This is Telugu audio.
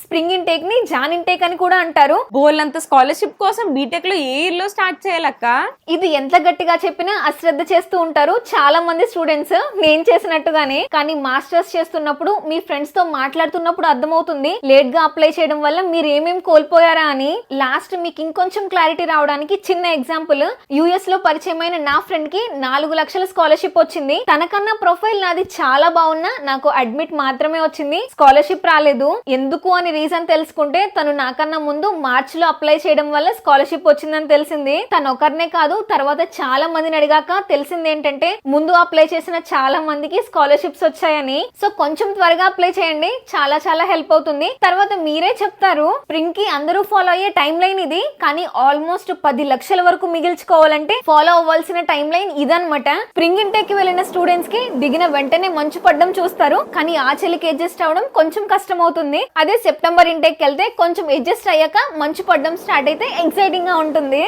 స్ప్రింగ్ ఇంటేక్ ని జాన్ ఇంటేక్ అని కూడా అంటారు. బోల్నంత స్కాలర్షిప్ కోసం బీటెక్ లో ఏ ఇయర్ లో స్టార్ట్ చేయాలక్క? ఇది ఎంత గట్టిగా చెప్పినా అశ్రద్ధ చేస్తూ ఉంటారు చాలా మంది స్టూడెంట్స్, నేను చేసినట్టుగానే. కానీ మాస్టర్స్ చేస్తున్నప్పుడు మీ ఫ్రెండ్స్ తో మాట్లాడుతున్నప్పుడు అర్థమవుతుంది లేట్ గా అప్లై చేయడం వల్ల మీరు ఏమేం కోల్పోయారా అని. లాస్ట్ మీకు ఇంకొంచెం క్లారిటీ రావడానికి చిన్న ఎగ్జాంపుల్, యుఎస్ లో పరిచయమైన నా ఫ్రెండ్ కి 4 లక్షల స్కాలర్షిప్ వచ్చింది. తనకన్నా ప్రొఫైల్ నాది చాలా బాగున్నా నాకు అడ్మిట్ మాత్రమే వచ్చింది, స్కాలర్షిప్ రాలేదు. ఎందుకు అని రీజన్ తెలుసుకుంటే తను నాకన్నా ముందు మార్చ్ లో అప్లై చేయడం వల్ల స్కాలర్షిప్ వచ్చిందని తెలిసింది. తను ఒకరినే కాదు, తర్వాత చాలా మందిని అడిగాక తెలిసింది ఏంటంటే ముందు అప్లై చేసిన చాలా మందికి స్కాలర్షిప్స్ వచ్చాయని. సో కొంచెం త్వరగా అప్లై చేయండి, చాలా చాలా హెల్ప్ అవుతుంది. తర్వాత మీరే చెప్తారు. స్ప్రింగ్ కి అందరూ ఫాలో అయ్యే టైం లైన్ ఇది, కానీ ఆల్మోస్ట్ 10 లక్షల వరకు మిగిల్చుకోవాలంటే ఫాలో అవ్వాల్సిన టైం లైన్ ఇదనమాట. స్ప్రింగ్ ఇంటేక్ కి వెళ్ళిన స్టూడెంట్స్ కి దిగిన వెంటనే మంచు పడ్డం చూస్తారు, కానీ ఆ చలికి అడ్జస్ట్ అవడం కొంచెం కష్టం అవుతుంది. అదే సెప్టెంబర్ ఇంటేక్ వెళ్తే కొంచెం అడ్జస్ట్ అయ్యాక మంచు పడ్డం స్టార్ట్ అయితే ఎక్సైటింగ్ గా ఉంటుంది.